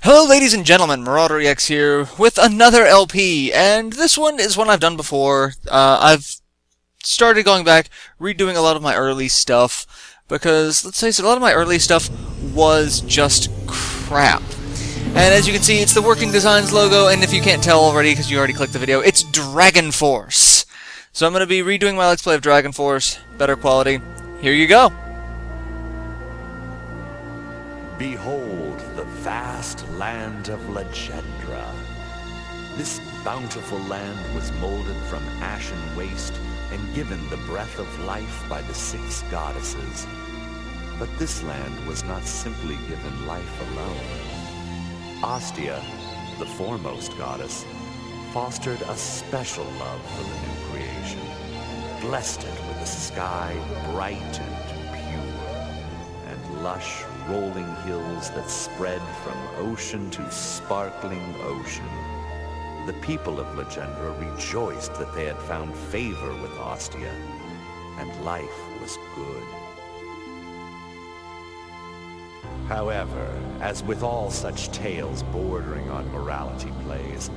Hello ladies and gentlemen, MarauderEX here with another LP, and this one is one I've done before. I've started going back, redoing a lot of my early stuff, because, let's face it, a lot of my early stuff was just crap. And as you can see, it's the Working Designs logo, and if you can't tell already because you already clicked the video, it's Dragon Force. So I'm going to be redoing my Let's Play of Dragon Force, better quality. Here you go. Behold the vast land of Legendra. This bountiful land was molded from ashen waste and given the breath of life by the 6 goddesses. But this land was not simply given life alone. Ostia, the foremost goddess, fostered a special love for the new creation, blessed it with a sky bright and pure, and lush rolling hills that spread from ocean to sparkling ocean. The people of Legendra rejoiced that they had found favor with Ostia, and life was good. However, as with all such tales bordering on morality plays,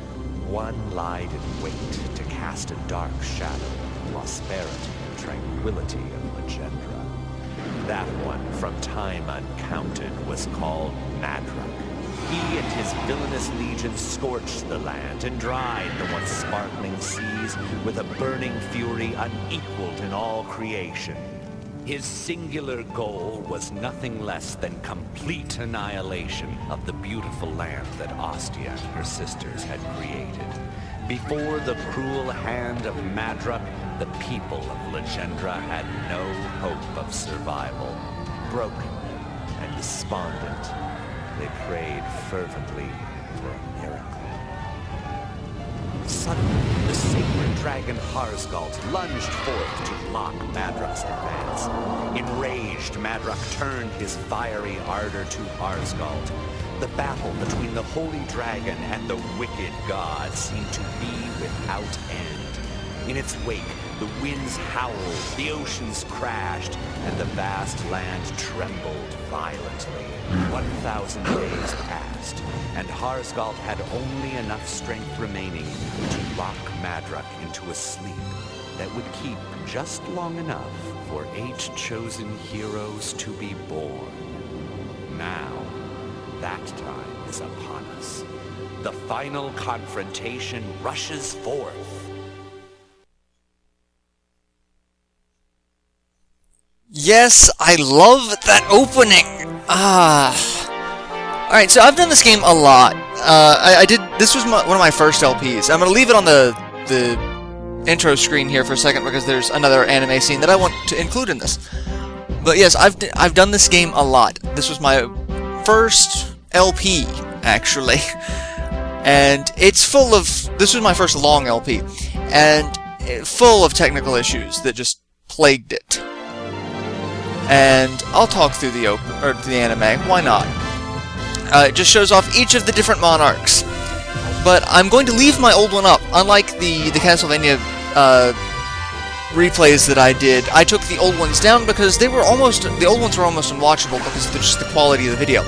one lied in wait to cast a dark shadow on the prosperity and tranquility of Legendra. That one, from time uncounted, was called Madrak. He and his villainous legion scorched the land and dried the once sparkling seas with a burning fury unequaled in all creation. His singular goal was nothing less than complete annihilation of the beautiful land that Ostia and her sisters had created. Before the cruel hand of Madrak, the people of Legendra had no hope of survival. Broken and despondent, they prayed fervently for a miracle. Suddenly, the sacred dragon Harzgalt lunged forth to block Madrak's advance. Enraged, Madrak turned his fiery ardor to Harzgalt. The battle between the holy dragon and the wicked god seemed to be without end. In its wake, the winds howled, the oceans crashed, and the vast land trembled violently. 1,000 days passed, and Harzgalt had only enough strength remaining to lock Madrak into a sleep that would keep just long enough for 8 chosen heroes to be born. Now, that time is upon us. The final confrontation rushes forth. Yes, I love that opening! Alright, so I've done this game a lot. This was one of my first LPs. I'm gonna leave it on the intro screen here for a second because there's another anime scene that I want to include in this. But yes, I've done this game a lot. This was my first LP, actually. And it's full of... This was my first long LP. And full of technical issues that just plagued it. And I'll talk through the anime. Why not? It just shows off each of the different monarchs. But I'm going to leave my old one up. Unlike the Castlevania replays that I did, I took the old ones down because the old ones were almost unwatchable because of just the quality of the video.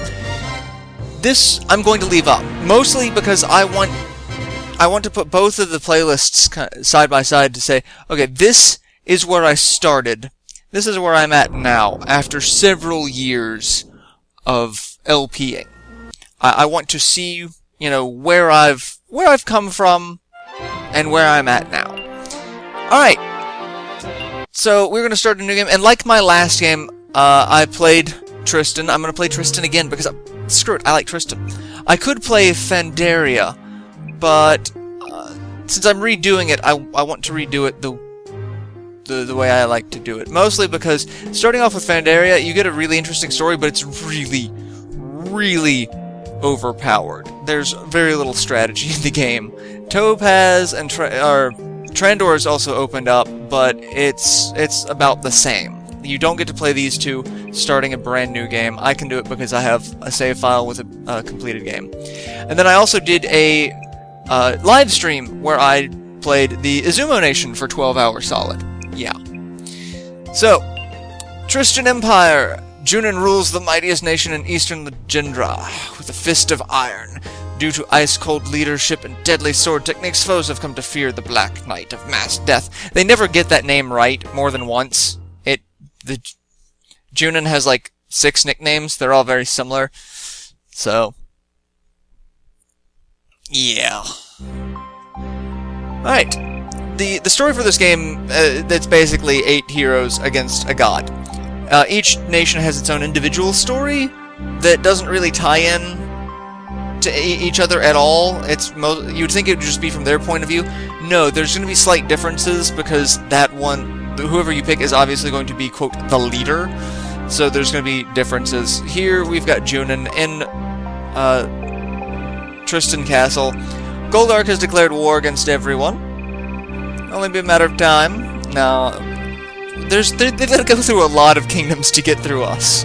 This I'm going to leave up, mostly because I want to put both of the playlists side by side to say, okay, this is where I started. This is where I'm at now, after several years of LPing. I want to see, you know, where I've come from and where I'm at now. Alright. So, we're going to start a new game, and like my last game, I played Tristian. I'm going to play Tristian again, because, screw it, I like Tristian. I could play Fandaria, but since I'm redoing it, I want to redo it the way I like to do it. Mostly because, starting off with Fandaria, you get a really interesting story, but it's really, really overpowered. There's very little strategy in the game. Topaz and Trandor is also opened up, but it's about the same. You don't get to play these two starting a brand new game. I can do it because I have a save file with a completed game. And then I also did a live stream where I played the Izumo Nation for 12 hours solid. Yeah. So, Tristian Empire. Junon rules the mightiest nation in eastern Legendra with a fist of iron. Due to ice-cold leadership and deadly sword techniques, foes have come to fear the Black Knight of mass death. They never get that name right more than once. The Junon has like 6 nicknames. They're all very similar. So, yeah. Alright. The story for this game, that's basically 8 heroes against a god. Each nation has its own individual story that doesn't really tie in to each other at all. You'd think it would just be from their point of view. No, there's going to be slight differences because that one, whoever you pick is obviously going to be, quote, the leader. So there's going to be differences. Here we've got Junon in Tristian Castle. Goldark has declared war against everyone. Only be a matter of time. Now, they've got to go through a lot of kingdoms to get through us.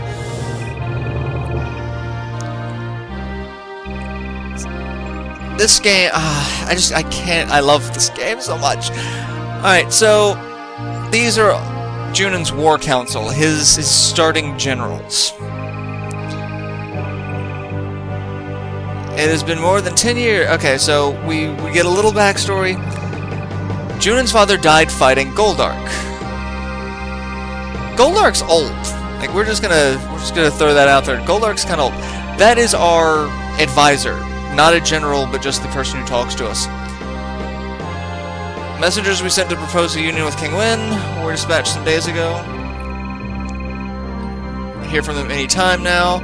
This game, I can't, I love this game so much. Alright, so, these are Junon's war council, his starting generals. It has been more than 10 years. Okay, so we get a little backstory. Junon's father died fighting Goldark. Goldark's old. Like, we're just gonna throw that out there. Goldark's kind of old. That is our advisor. Not a general, but just the person who talks to us. Messengers we sent to propose a union with King Win were dispatched some days ago. Hear from them any time now.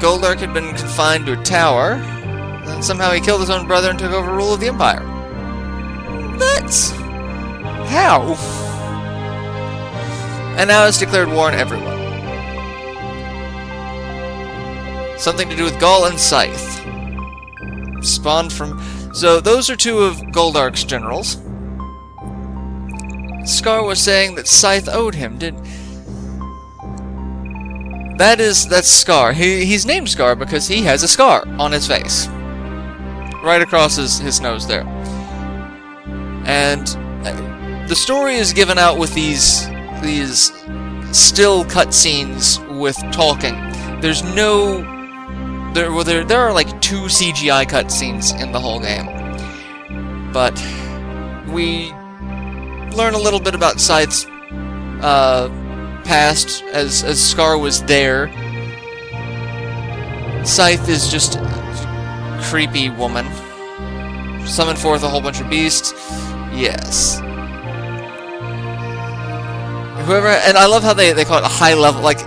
Goldark had been confined to a tower, and somehow he killed his own brother and took over rule of the Empire. That's... how? And now has declared war on everyone. Something to do with Gaul and Scythe. Spawned from... So, those are 2 of Goldark's generals. Scar was saying that Scythe owed him, That's Scar. He's named Scar because he has a scar on his face. Right across his nose there. And the story is given out with these still cutscenes with talking. There's no... There are like 2 CGI cutscenes in the whole game. But we learn a little bit about Scythe's past as Scar was there. Scythe is just a creepy woman. Summoned forth a whole bunch of beasts. Yes. And I love how they call it a high level, like...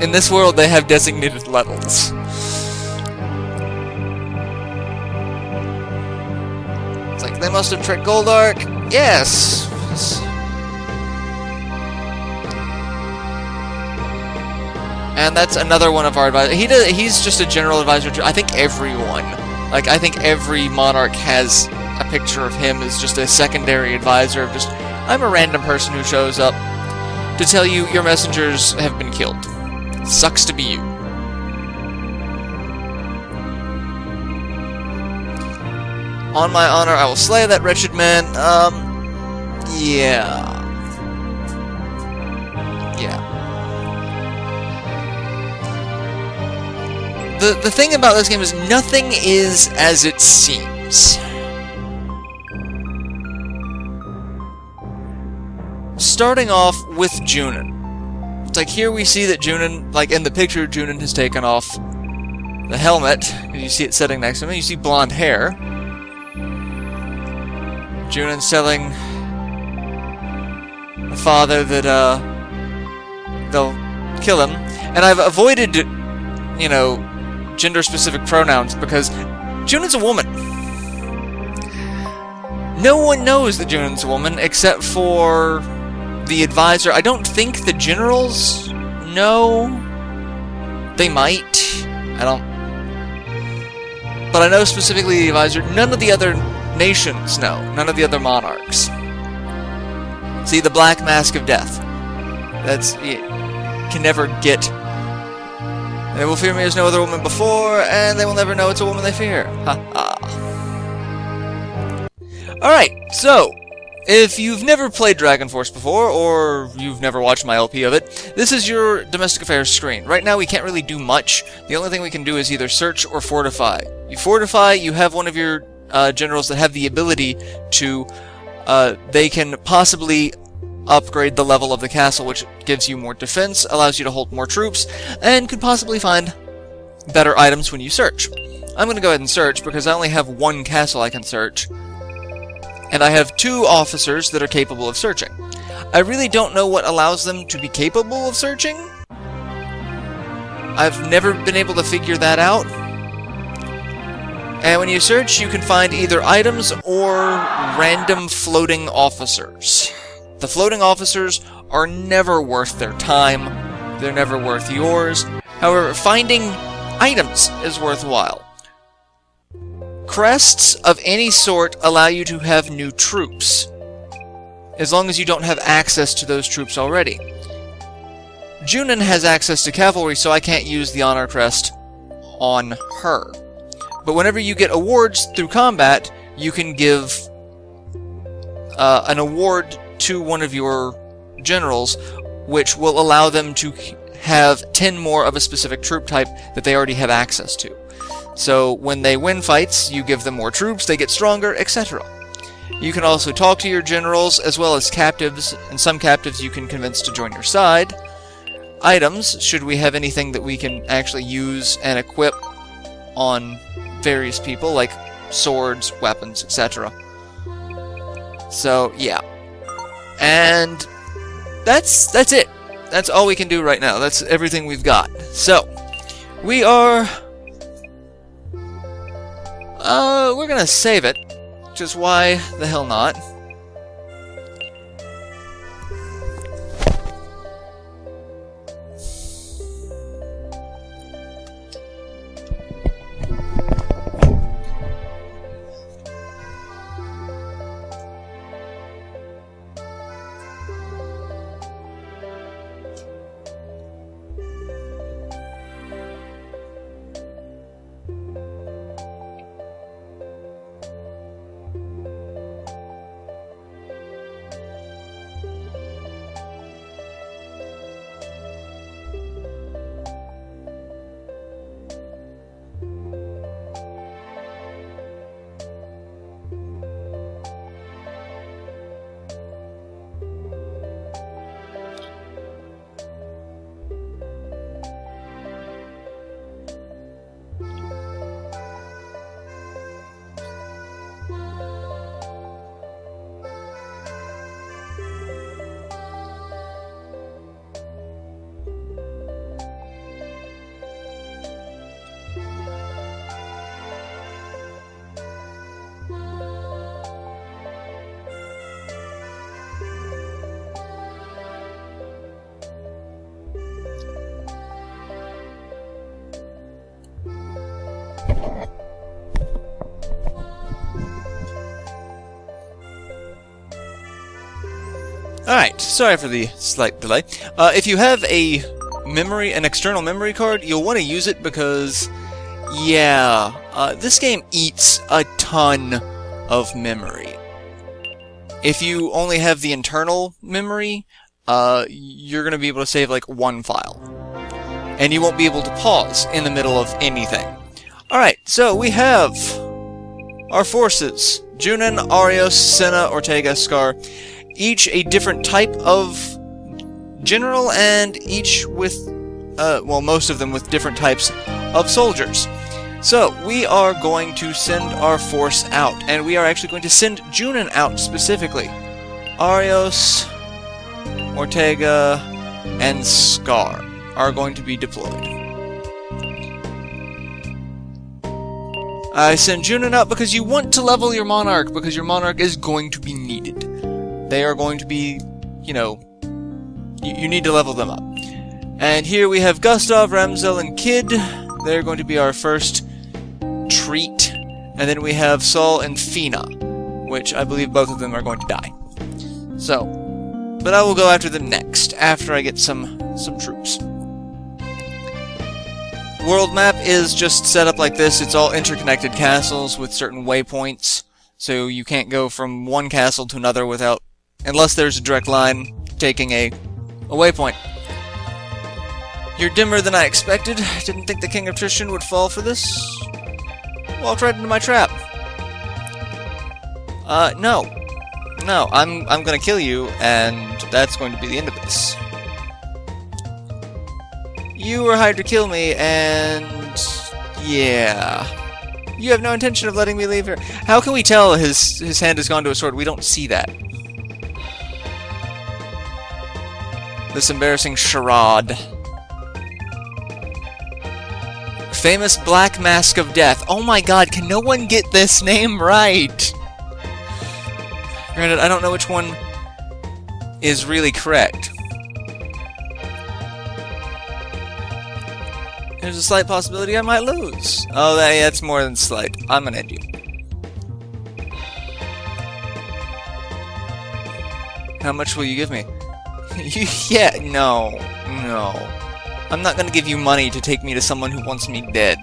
In this world, they have designated levels. It's like, they must have tricked Goldark. Yes! And that's another one of our advisors. He's just a general advisor to, I think, everyone. Like, I think every monarch has a picture of him as just a secondary advisor of just, I'm a random person who shows up to tell you your messengers have been killed. Sucks to be you. On my honor, I will slay that wretched man. Yeah. Yeah. The thing about this game is nothing is as it seems. Starting off with Junon. It's like here we see that Junon, like in the picture, Junon has taken off the helmet. You see it sitting next to him. You see blonde hair. Junon's telling the father that they'll kill him. And I've avoided, you know, gender-specific pronouns because Junon's a woman. No one knows that Junon's a woman except for the advisor. I don't think the generals know. They might. I don't. But I know specifically the advisor. None of the other nations know. None of the other monarchs. See, the Black Mask of Death. That's... You can never get... They will fear me as no other woman before, and they will never know it's a woman they fear. Ha ha. Alright, so... if you've never played Dragon Force before, or you've never watched my LP of it, this is your domestic affairs screen. Right now we can't really do much. The only thing we can do is either search or fortify. You fortify, you have one of your generals that have the ability to, they can possibly upgrade the level of the castle, which gives you more defense, allows you to hold more troops, and could possibly find better items when you search. I'm going to go ahead and search because I only have one castle I can search. And I have 2 officers that are capable of searching. I really don't know what allows them to be capable of searching. I've never been able to figure that out. And when you search, you can find either items or random floating officers. The floating officers are never worth their time. They're never worth yours. However, finding items is worthwhile. Crests of any sort allow you to have new troops, as long as you don't have access to those troops already. Junon has access to cavalry, so I can't use the honor crest on her. But whenever you get awards through combat, you can give an award to one of your generals, which will allow them to have 10 more of a specific troop type that they already have access to. So when they win fights, you give them more troops, they get stronger, etc. You can also talk to your generals, as well as captives, and some captives you can convince to join your side. Items, should we have anything that we can actually use and equip on various people, like swords, weapons, etc. So, yeah. And that's it. That's all we can do right now. That's everything we've got. So, we are... we're gonna save it. Just why the hell not? Alright, sorry for the slight delay. If you have an external memory card, you'll want to use it because, yeah, this game eats a ton of memory. If you only have the internal memory, you're going to be able to save like one file. And you won't be able to pause in the middle of anything. Alright, so we have our forces. Junon, Arios, Senna, Ortega, Scar. Each a different type of general, and each with, well, most of them with different types of soldiers. So, we are going to send our force out, and we are actually going to send Junon out specifically. Arios, Ortega, and Scar are going to be deployed. I send Junon out because you want to level your Monarch, because your Monarch is going to be needed. They are going to be, you know, you need to level them up. And here we have Gustav, Ramzel, and Kid. They're going to be our first treat. And then we have Saul and Fina, which I believe both of them are going to die. So, but I will go after them next, after I get some troops. World map is just set up like this. It's all interconnected castles with certain waypoints. So you can't go from one castle to another without, unless there's a direct line, taking a waypoint. You're dimmer than I expected. Didn't think the King of Tristian would fall for this. Walked right into my trap. No. No, I'm gonna kill you, and that's going to be the end of this. You were hired to kill me, and... yeah. You have no intention of letting me leave here. How can we tell his hand has gone to a sword? We don't see that. This embarrassing charade. Famous Black Mask of Death. Oh my god, can no one get this name right? Granted, I don't know which one is really correct. There's a slight possibility I might lose. Oh, that's more than slight. I'm gonna end you. How much will you give me? Yeah, no. I'm not gonna give you money to take me to someone who wants me dead.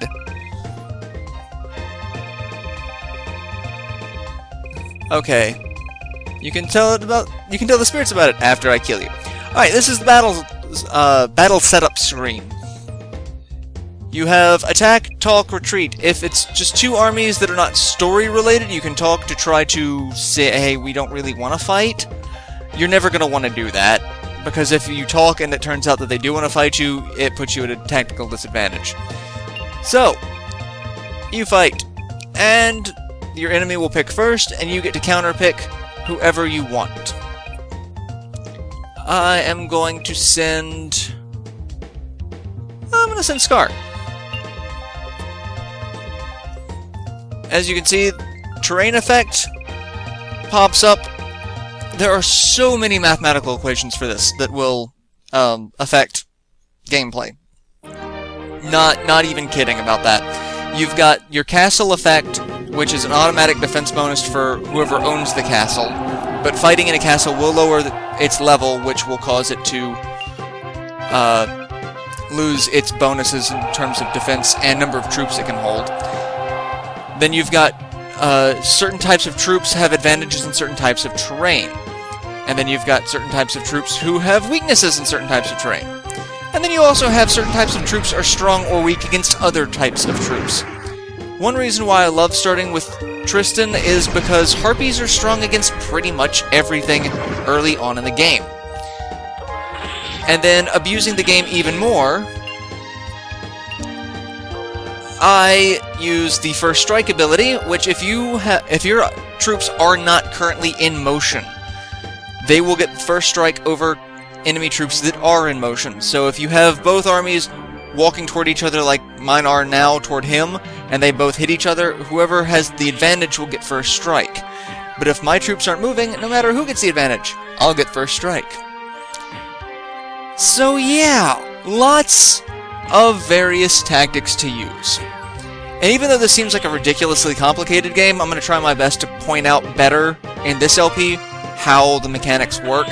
Okay. You can tell the spirits about it after I kill you. Alright, this is the battle setup screen. You have attack, talk, retreat. If it's just two armies that are not story related, you can talk to try to say, hey, we don't really want to fight. You're never going to want to do that, because if you talk and it turns out that they do want to fight you, it puts you at a tactical disadvantage. So, you fight, and your enemy will pick first, and you get to counter-pick whoever you want. I am going to send... I'm going to send Scar. As you can see, terrain effect pops up. There are so many mathematical equations for this that will affect gameplay. Not even kidding about that. You've got your castle effect, which is an automatic defense bonus for whoever owns the castle, but fighting in a castle will lower its level, which will cause it to lose its bonuses in terms of defense and number of troops it can hold. Then you've got certain types of troops have advantages in certain types of terrain. And then you've got certain types of troops who have weaknesses in certain types of terrain. And then you also have certain types of troops are strong or weak against other types of troops. One reason why I love starting with Tristian is because Harpies are strong against pretty much everything early on in the game. And then, abusing the game even more, I use the First Strike ability, which if your troops are not currently in motion, they will get First Strike over enemy troops that are in motion. So if you have both armies walking toward each other like mine are now toward him, and they both hit each other, whoever has the advantage will get First Strike. But if my troops aren't moving, no matter who gets the advantage, I'll get First Strike. So yeah, lots of various tactics to use. And even though this seems like a ridiculously complicated game, I'm going to try my best to point out better in this LP how the mechanics work.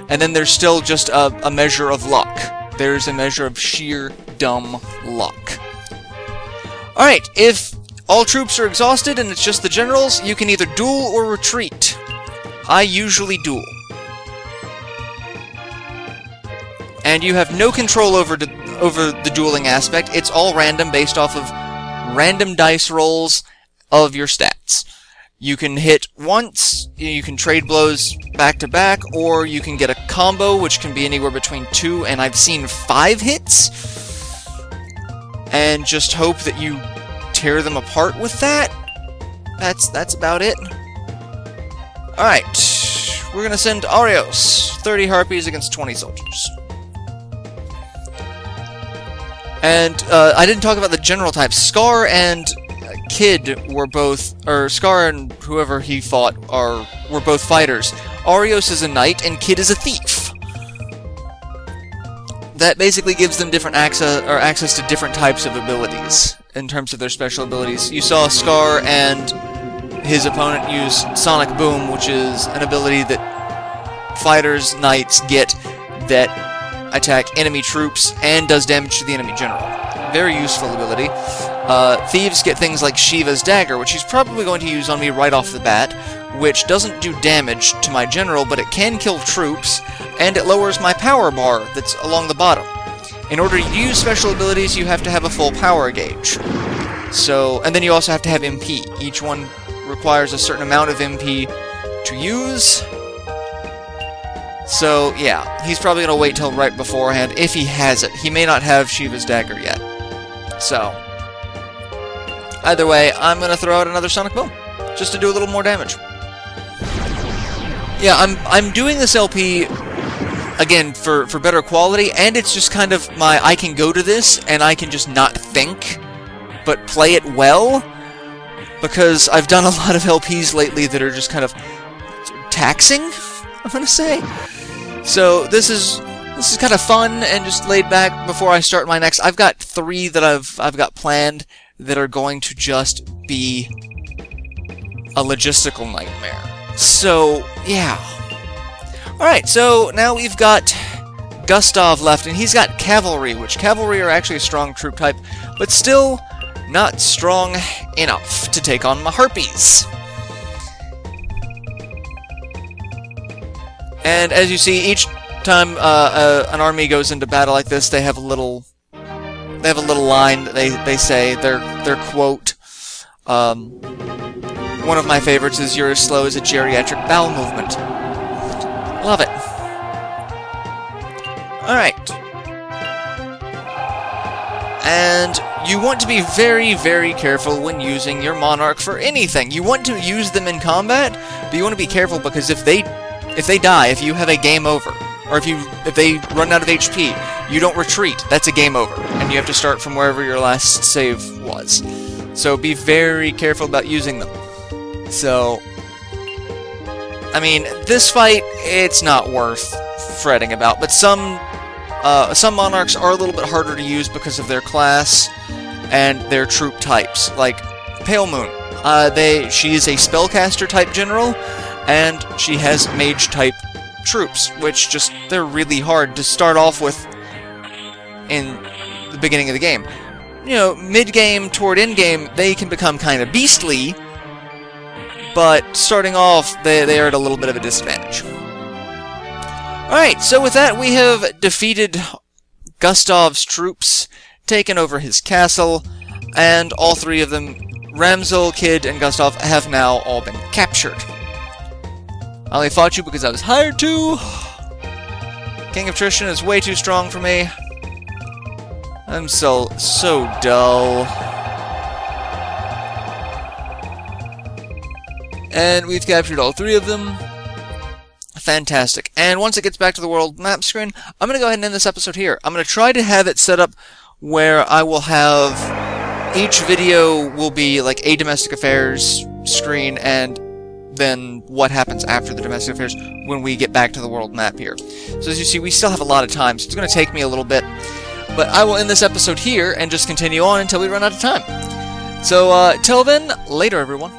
And then there's still just a measure of luck. There's a measure of sheer dumb luck. Alright, if all troops are exhausted and it's just the generals, you can either duel or retreat. I usually duel. And you have no control over the dueling aspect. It's all random based off of random dice rolls of your stats. You can hit once, you can trade blows back to back, or you can get a combo, which can be anywhere between 2 and I've seen 5 hits, and just hope that you tear them apart with that. That's about it. Alright, we're gonna send Arios, 30 Harpies against 20 soldiers. And I didn't talk about the general types. Scar and Kid were both, or Scar and whoever he fought were both fighters. Arios is a knight and Kid is a thief. That basically gives them different access to different types of abilities in terms of their special abilities. You saw Scar and his opponent use Sonic Boom, which is an ability that fighters, knights get that attack enemy troops and does damage to the enemy general. Very useful ability. Thieves get things like Shiva's dagger, which he's probably going to use on me right off the bat, which doesn't do damage to my general, but it can kill troops, and it lowers my power bar that's along the bottom. In order to use special abilities, you have to have a full power gauge. So, and then you also have to have MP. Each one requires a certain amount of MP to use. So, yeah, he's probably going to wait till right beforehand, if he has it. He may not have Shiva's dagger yet. So, either way, I'm going to throw out another Sonic Boom, just to do a little more damage. Yeah, I'm doing this LP, again, for better quality, and it's just kind of my, I can go to this, and I can just not think, but play it well, because I've done a lot of LPs lately that are just kind of taxing, I'm going to say. So, this is kind of fun and just laid back before I start my next. I've got 3 that I've got planned that are going to just be a logistical nightmare. So, yeah. Alright, so now we've got Gustav left, and he's got Cavalry, which Cavalry are actually a strong troop type, but still not strong enough to take on my Harpies. And as you see, each time an army goes into battle like this, they have a little line that they say, their quote. One of my favorites is, "You're as slow as a geriatric bowel movement." Love it. Alright. And you want to be very, very careful when using your Monarch for anything. You want to use them in combat, but you want to be careful because if they die, if you have a game over, or if they run out of HP, you don't retreat. That's a game over, and you have to start from wherever your last save was. So be very careful about using them. So, I mean, this fight, it's not worth fretting about, but some Monarchs are a little bit harder to use because of their class and their troop types. Like Pale Moon, she is a spellcaster type general, and she has mage type troops, which they're really hard to start off with in the beginning of the game. You know, mid-game toward end-game, they can become kind of beastly, but starting off, they are at a little bit of a disadvantage. Alright, so with that, we have defeated Gustav's troops, taken over his castle, and all 3 of them, Ramzel, Kid, and Gustav, have now all been captured. I only fought you because I was hired to. King of Tristian is way too strong for me. I'm so dull. And we've captured all 3 of them. Fantastic. And once it gets back to the world map screen, I'm going to go ahead and end this episode here. I'm going to try to have it set up where I will have each video will be like a domestic affairs screen, and then what happens after the domestic affairs when we get back to the world map here. So as you see, we still have a lot of time, so it's going to take me a little bit. But I will end this episode here and just continue on until we run out of time. So, till then, later everyone.